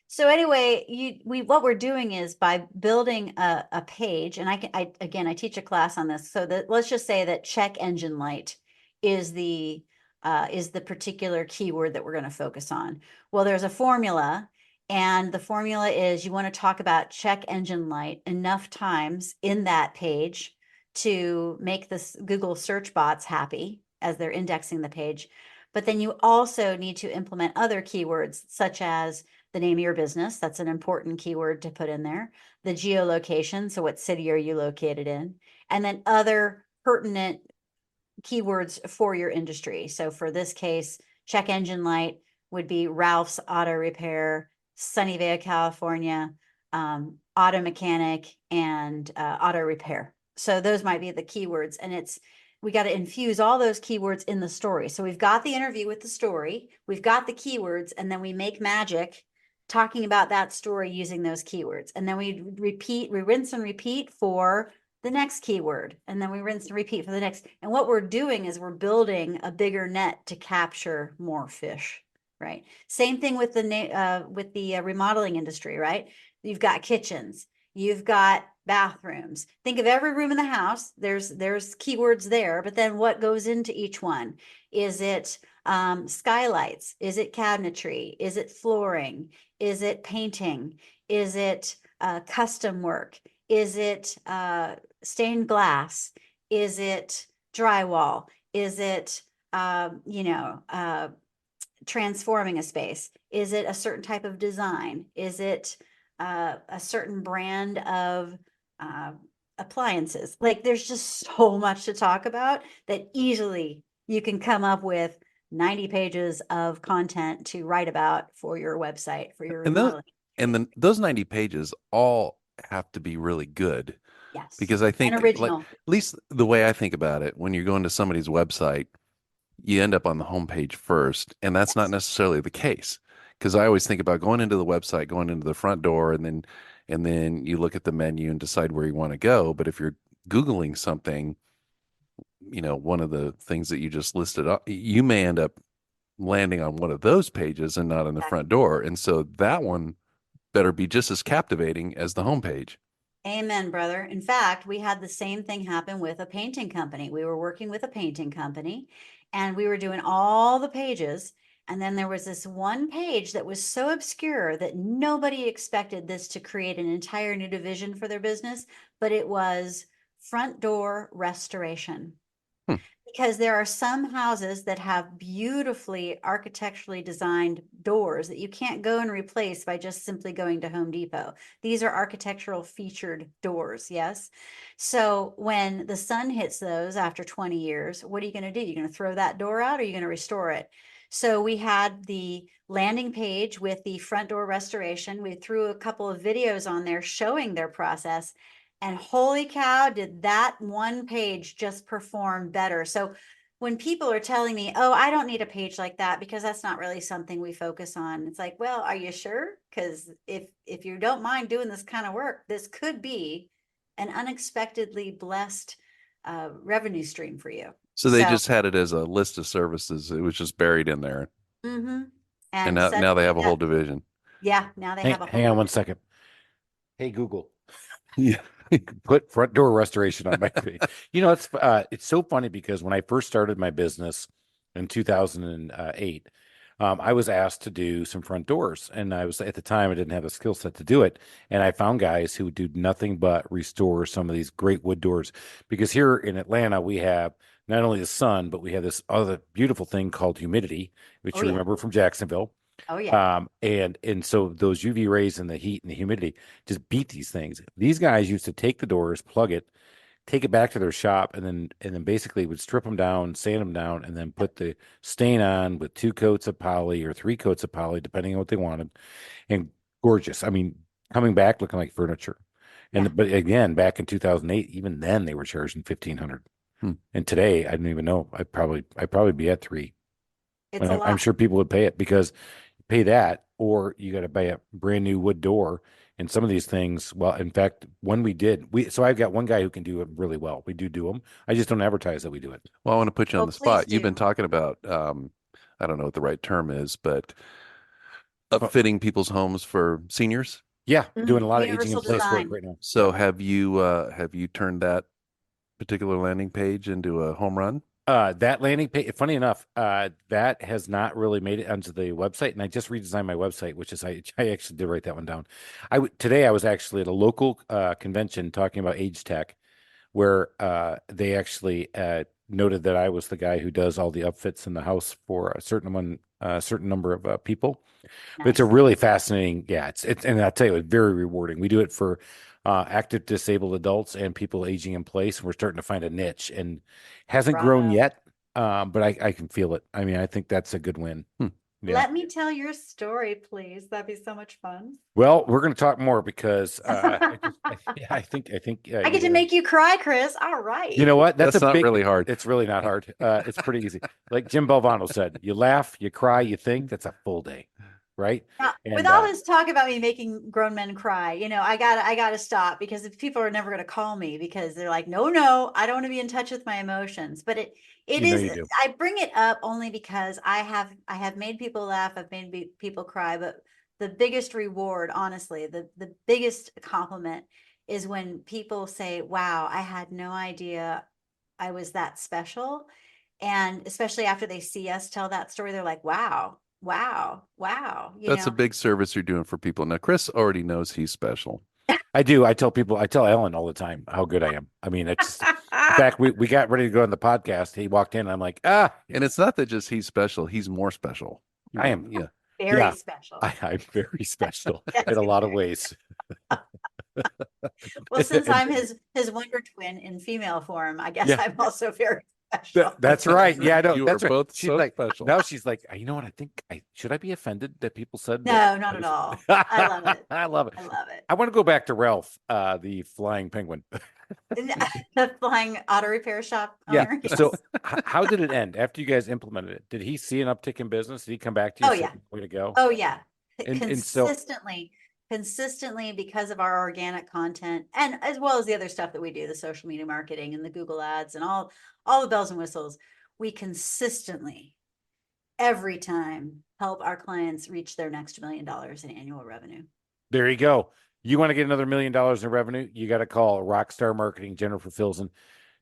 So anyway, what we're doing is by building a page, and I teach a class on this. So that, let's just say that check engine light is the particular keyword that we're going to focus on. Well, there's a formula, and the formula is you want to talk about check engine light enough times in that page to make this Google search bots happy as they're indexing the page. But then you also need to implement other keywords, such as the name of your business. That's an important keyword to put in there. The geolocation, so what city are you located in? And then other pertinent keywords for your industry. So for this case, check engine light would be Ralph's Auto Repair, Sunnyvale, California, auto mechanic, and auto repair. So those might be the keywords. And we got to infuse all those keywords in the story. So we've got the interview with the story, we've got the keywords, and then we make magic talking about that story using those keywords. And then we rinse and repeat for the next keyword. And then we rinse and repeat for the next. And what we're doing is we're building a bigger net to capture more fish, right? Same thing with the remodeling industry, right? You've got kitchens, you've got bathrooms. Think of every room in the house. There's keywords there, but then what goes into each one? Is it skylights? Is it cabinetry? Is it flooring? Is it painting? Is it custom work? Is it stained glass? Is it drywall? Is it transforming a space? Is it a certain type of design? Is it a certain brand of appliances? Like, there's just so much to talk about that easily you can come up with 90 pages of content to write about for your website, for your And those remodeling. and then those 90 pages all have to be really good, Yes. because I And think, like, original. at least the way I think about it, when you're going to somebody's website, you end up on the homepage first, and that's not Yes. necessarily the case. Because I always think about going into the website, going into the front door, and then you look at the menu and decide where you want to go. But if you're Googling something, one of the things that you just listed up, you may end up landing on one of those pages and not in the front door. And so that one better be just as captivating as the homepage. Amen, brother. In fact, we had the same thing happen with a painting company. We were working with a painting company and we were doing all the pages. And then there was this one page that was so obscure that nobody expected this to create an entire new division for their business, but it was front door restoration. Hmm. Because there are some houses that have beautifully architecturally designed doors that you can't go and replace by just simply going to Home Depot. These are architectural featured doors, yes? So when the sun hits those after 20 years, what are you going to do? You're going to throw that door out, or are you going to restore it? So we had the landing page with the front door restoration. We threw a couple of videos on there showing their process. And holy cow, did that one page just perform better. So when people are telling me, oh, I don't need a page like that because that's not really something we focus on, it's like, well, are you sure? Because if you don't mind doing this kind of work, this could be an unexpectedly blessed revenue stream for you. So they just had it as a list of services. It was just buried in there. Mm-hmm. And And now they have a whole that, division. yeah, now they have a Hang whole on one division. second. Hey, Google, Yeah. put front door restoration on my page. It's so funny because when I first started my business in 2008, I was asked to do some front doors, and I was at the time I didn't have the skill set to do it, and I found guys who would do nothing but restore some of these great wood doors. Because here in Atlanta we have not only the sun, but we have this other beautiful thing called humidity, which Oh you yeah. remember from Jacksonville. Oh yeah. And so those UV rays and the heat and the humidity just beat these things. These guys used to take the doors, plug it, take it back to their shop, and then basically would strip them down, sand them down, and then put the stain on with 2 coats of poly or 3 coats of poly, depending on what they wanted. And gorgeous. I mean, coming back looking like furniture. Yeah. But again, back in 2008, even then they were charging 1,500. And today, I don't even know. I'd probably be at 3. It's And a I'm lot. sure people would pay it, because you pay that, or you got to buy a brand new wood door. And some of these things, well, in fact, when so I've got one guy who can do it really well. We do them. I just don't advertise that we do it. Well, I want to put you on Oh, the please spot. You've been do. talking about, I don't know what the right term is, but Well, upfitting people's homes for seniors. yeah, doing a lot of aging in Universal place work design. right now. So have you turned that particular landing page into a home run? That landing page, funny enough, that has not really made it onto the website, and I just redesigned my website, which is I actually did write that one down. Today I was actually at a local convention talking about age tech, where they actually noted that I was the guy who does all the upfits in the house for a certain number of people. But it's a Nice. really fascinating, yeah. And I'll tell you, it's very rewarding. We do it for active disabled adults and people aging in place. And we're starting to find a niche, and hasn't grown Bravo. yet, but I can feel it. I mean, I think that's a good win. Yeah. Let me tell your story, please. That'd be so much fun. Well, we're going to talk more because I think I get to make you cry, Chris. All right. you know what? That's not really hard. It's really not hard. It's pretty easy. Like Jim Valvano said, you laugh, you cry, you think. That's a full day, right? Now, with And all this talk about me making grown men cry, I gotta stop, because if people are never gonna call me because they're like, no, I don't want to be in touch with my emotions. But it is, you do. I bring it up only because I have made people laugh, I've made people cry, but the biggest reward, honestly, the biggest compliment is when people say, wow, I had no idea I was that special. And especially after they see us tell that story, they're like, wow, wow. That's a big service you're doing for people. Now, Chris already knows he's special. I do. I tell Ellen all the time how good I am. I mean, it's in fact, we got ready to go on the podcast. He walked in, and I'm like, And it's not that just he's special, he's more special. I am. Yeah. Very Yeah. special. I'm very special Yes. in a lot of ways. Well, since I'm his wonder twin in female form, I guess Yeah. I'm also very special. That's right. Yeah, I know. You That's are right. both She's so like, special. now she's like, you know what? I think should I be offended that people said that? No, not at all. I love it. I love it. I love it. I want to go back to Ralph, the flying penguin. The flying auto repair shop Yeah. owner. So Yes. how did it end after you guys implemented it? Did he see an uptick in business? Did he come back to you Oh and say, yeah. way to go? Oh yeah. And so Consistently because of our organic content and as well as the other stuff that we do, the social media marketing and the Google ads and all the bells and whistles, we consistently every time help our clients reach their next $1 million in annual revenue. there you go. You want to get another $1 million in revenue? You got to call Rockstar Marketing, Jennifer Filzen.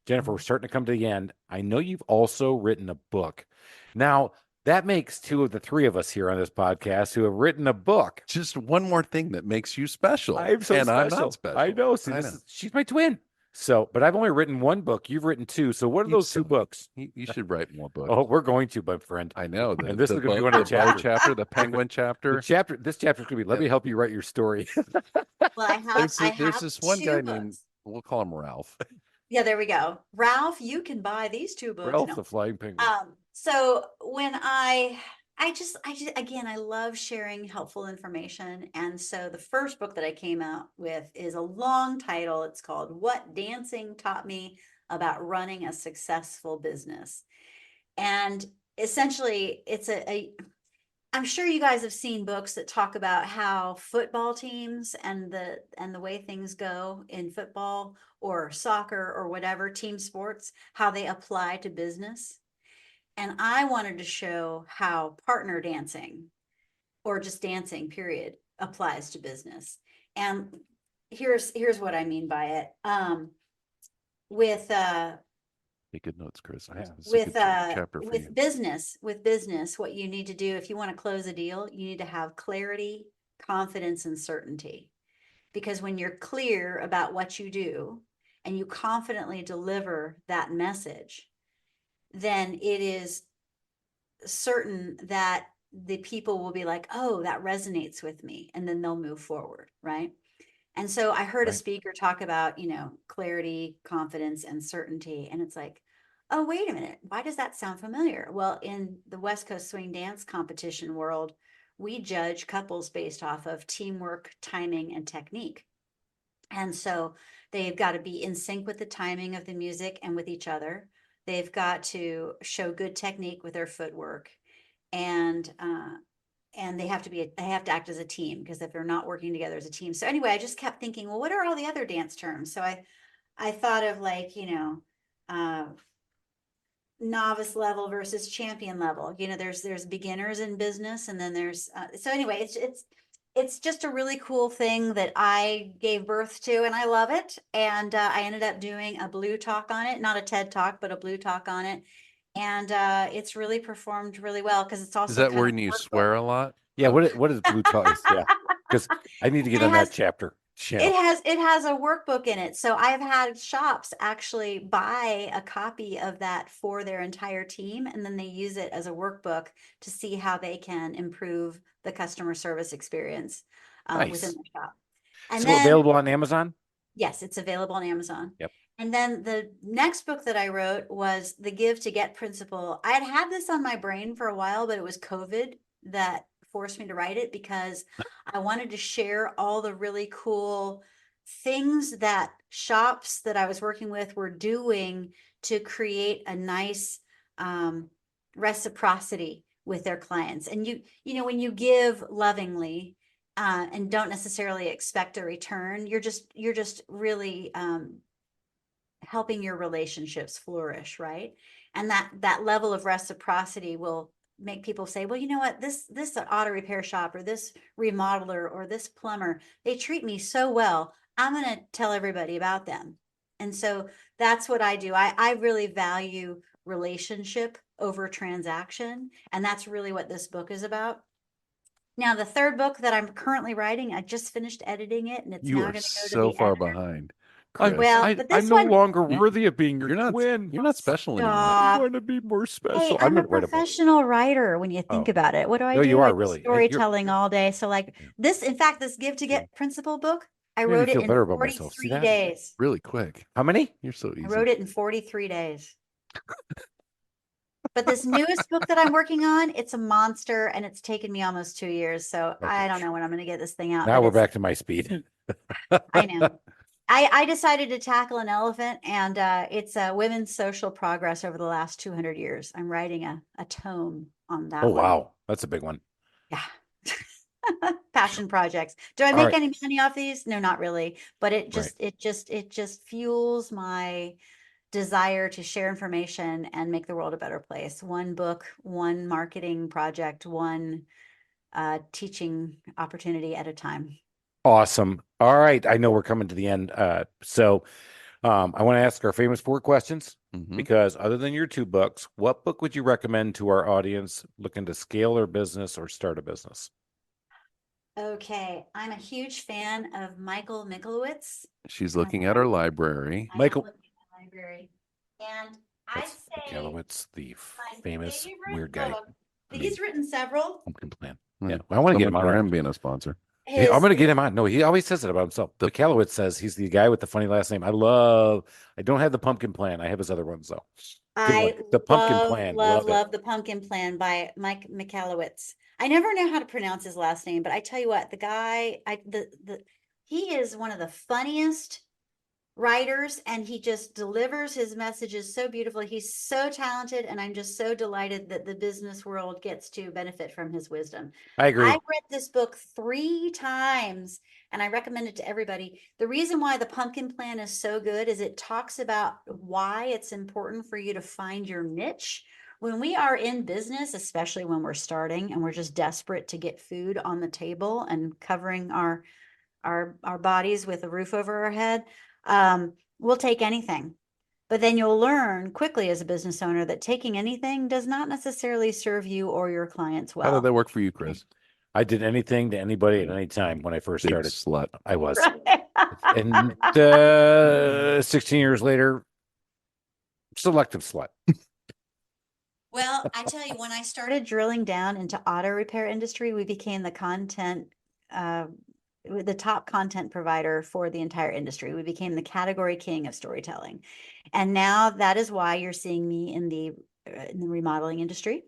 Jennifer, we're starting to come to the end. I know you've also written a book. Now, that makes two of the three of us here on this podcast who have written a book. Just one more thing that makes you special. I'm so and special. I'm not special. I know. See, she's my twin. So, but I've only written one book. You've written two. So, what are those two books? You should write more books. Oh, we're going to, my friend. I know. And this is going to be one of the chapter, the penguin chapter. This chapter is going to be, let me help you write your story. Well, There's this one guy named, we'll call him Ralph. Yeah, there we go. Ralph, you can buy these two books. Ralph No. the Flying Penguin. So when I just again, I love sharing helpful information. And so the first book that I came out with is a long title. It's called What Dancing Taught Me About Running a Successful Business. And essentially it's I'm sure you guys have seen books that talk about how football teams and the way things go in football or soccer or whatever team sports, how they apply to business. And I wanted to show how partner dancing or just dancing, period, applies to business. And here's what I mean by it. Take good notes, Chris. With chapter for you. business, what you need to do if you want to close a deal, you need to have clarity, confidence, and certainty. Because when you're clear about what you do and you confidently deliver that message, then it is certain that the people will be like, oh, that resonates with me. And then they'll move forward. Right. And so I heard a speaker talk about, clarity, confidence, and certainty. And it's like, oh, wait a minute. Why does that sound familiar? Well, in the West Coast swing dance competition world, we judge couples based off of teamwork, timing, and technique. And so they've got to be in sync with the timing of the music and with each other. They've got to show good technique with their footwork, and they have to act as a team, because if they're not working together as a team. So anyway, I just kept thinking, well, what are all the other dance terms? So I thought of like, novice level versus champion level. There's beginners in business, and then there's so anyway, it's just a really cool thing that I gave birth to, and I love it. And I ended up doing a Blue Talk on it, not a TED Talk, but a Blue Talk on it. And it's really performed really well, because it's also Is that where you swear a lot? Yeah. What is Blue Talk? Yeah, because I need to get on that chapter. It has a workbook in it. So I've had shops actually buy a copy of that for their entire team, and then they use it as a workbook to see how they can improve the customer service experience within the shop. And then available on Amazon? Yes, it's available on Amazon. Yep. And then the next book that I wrote was The Give to Get Principle. I had this on my brain for a while, but it was COVID that forced me to write it, because I wanted to share all the really cool things that shops that I was working with were doing to create a nice reciprocity with their clients. And when you give lovingly and don't necessarily expect a return, you're just really helping your relationships flourish, right? And that level of reciprocity will make people say, well, you know what, this auto repair shop or this remodeler or this plumber, they treat me so well, I'm going to tell everybody about them. And so that's what I do. I really value relationship over transaction. And that's really what this book is about. Now, the third book that I'm currently writing, I just finished editing it, and it's now going to go to the so far editor. behind. Chris. Well, but this I'm no one, longer worthy of being your You're not. twin. You're not special anymore. I stop. want to be more special. Hey, I'm I'm a gonna write a book. professional writer when you think Oh. about it. What do I No, do? you I are do really. storytelling all day. So like Yeah. this, in fact, this Give to Get principle book, I Made me wrote it feel in better about myself. See 43 that? days. Really quick. How many? You're so I easy. wrote it in 43 days. But this newest book that I'm working on, it's a monster and it's taken me almost 2 years. So I don't know when I'm going to get this thing out. Now but we're it's- back to my speed. I know. I decided to tackle an elephant, and it's women's social progress over the last 200 years. I'm writing a tome on that Oh one. wow, that's a big one. Yeah. Passion projects. Do I All make right. any money off these? No, not really. But it just fuels my desire to share information and make the world a better place. One book, one marketing project, one teaching opportunity at a time. Awesome. All right, I know we're coming to the end. So I want to ask our famous 4 questions Mhm. because other than your 2 books, what book would you recommend to our audience looking to scale their business or start a business? Okay, I'm a huge fan of Michael Michalowicz. She's looking at her library. I am Michael- looking at my library, and I That's say Michalowicz, the my famous favorite weird guy. book- I He's mean, written several. Pumpkin Plan. Hmm. Yeah, I want to get him Someone on. for him being a sponsor. I'm going to His- get him on. No, he always says it about himself. Michalowicz says he's the guy with the funny last name. I don't have the Pumpkin Plan. I have his other ones though. Good I one. The Pumpkin love, Plan. love, Love it. love The Pumpkin Plan by Mike Michalowicz. I never know how to pronounce his last name, but I tell you what, the guy, he is one of the funniest writers, and he just delivers his messages so beautifully. He's so talented, and I'm just so delighted that the business world gets to benefit from his wisdom. I agree. I read this book 3 times and I recommend it to everybody. The reason why The Pumpkin Plan is so good is it talks about why it's important for you to find your niche. When we are in business, especially when we're starting and we're just desperate to get food on the table and covering our bodies with a roof over our head, we'll take anything. But then you'll learn quickly as a business owner that taking anything does not necessarily serve you or your clients well. How did that work for you, Chris? I did anything to anybody at any time when I first Big started. slut. I was. And 16 years later, selective slut. Well, I tell you, when I started drilling down into auto repair industry, we became the top content provider for the entire industry. We became the category king of storytelling. And now that is why you're seeing me in the remodeling industry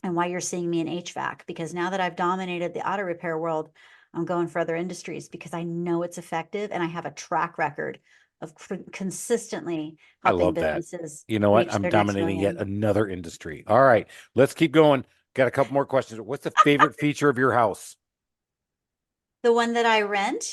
and why you're seeing me in HVAC, because now that I've dominated the auto repair world, I'm going for other industries because I know it's effective and I have a track record of consistently I helping love that. businesses. You know what? reach I'm their next dominating yet million. another industry. All right, let's keep going. Got a couple more questions. What's the favorite feature of your house? The one that I rent,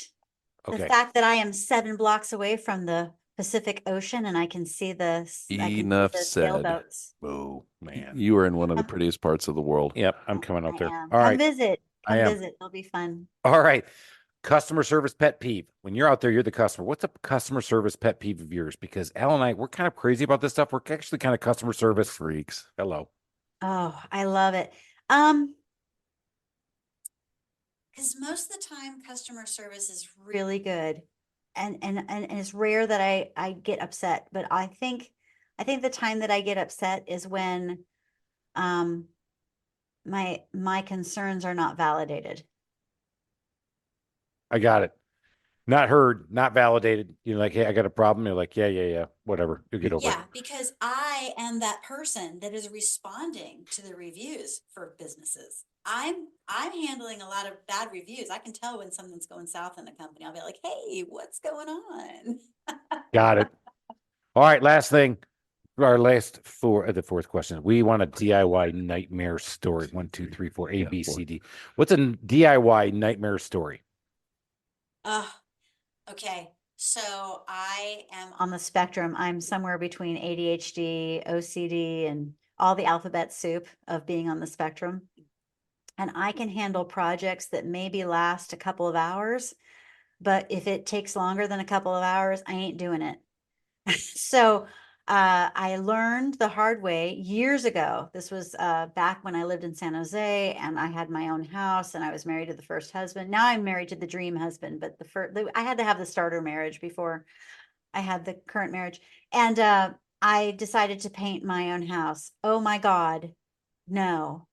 the Okay. fact that I am 7 blocks away from the Pacific Ocean and I can see Enough said. sailboats. Oh, man. You are in one of the prettiest parts of the world. Yep, I'm coming up I there. am. All Come right. visit. I Come am. visit. It'll be fun. All right. Customer service pet peeve. When you're out there, you're the customer. What's a customer service pet peeve of yours? Because Al and I, we're kind of crazy about this stuff. We're actually kind of customer service Freaks. Hello. Oh, I love it. Because most of the time customer service is really good. And it's rare that I get upset, but I think the time that I get upset is when my concerns are not validated. I got it. Not heard, not validated. You're like, hey, I got a problem. You're like, yeah, whatever. You'll get over it. Yeah, because I am that person that is responding to the reviews for businesses. I'm handling a lot of bad reviews. I can tell when something's going south in the company. I'll be like, hey, what's going on? Got it. All right, last thing. Our last the fourth question. We want a DIY nightmare story. 1, 2, 3, 4, A, Yeah, B, 4. C, D. What's a DIY nightmare story? Okay. So I am on the spectrum. I'm somewhere between ADHD, OCD, and all the alphabet soup of being on the spectrum. And I can handle projects that maybe last a couple of hours, but if it takes longer than a couple of hours, I ain't doing it. So I learned the hard way years ago. This was back when I lived in San Jose and I had my own house and I was married to the first husband. Now I'm married to the dream husband, but I had to have the starter marriage before I had the current marriage, and I decided to paint my own house. Oh my God, no.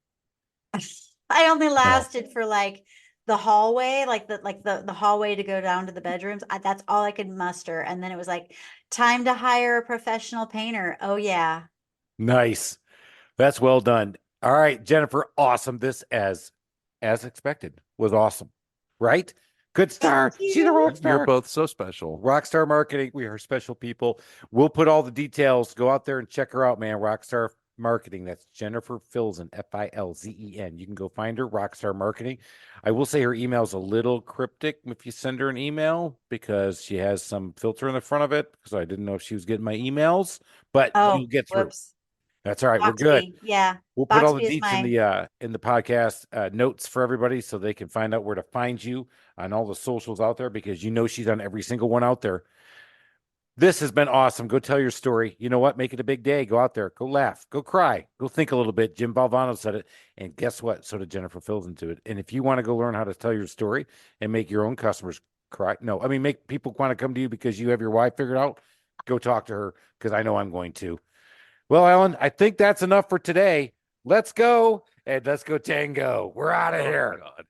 I only lasted for like the hallway, like the hallway to go down to the bedrooms. That's all I could muster. And then it was like time to hire a professional painter. Oh yeah. Nice. That's well done. All right, Jennifer, awesome. This as expected was awesome. Right? Good star. Thank She's a rock you. You're star. both so special. Rockstar Marketing. We are special people. We'll put all the details. Go out there and check her out, man. Rockstar Marketing. That's Jennifer Filzen, Filzen. You can go find her, Rockstar Marketing. I will say her email is a little cryptic if you send her an email because she has some filter in the front of it because I didn't know if she was getting my emails, but Oh, you'll get through. whoops. That's all right. We're good. Boxby. Yeah. We'll put all the Boxby is deets in the podcast notes for everybody so they can find out where to find you on all the socials out there because you know she's on every single one out there. This has been awesome. Go tell your story. You know what? Make it a big day. Go out there. Go laugh. Go cry. Go think a little bit. Jim Valvano said it. And guess what? So did Jennifer Filzen to it. And if you want to go learn how to tell your story and make your own customers cry, no, I mean, make people want to come to you because you have your wife figured out, go talk to her because I know I'm going to. Well, Ellen, I think that's enough for today. Let's go and let's go tango. We're out of here. God.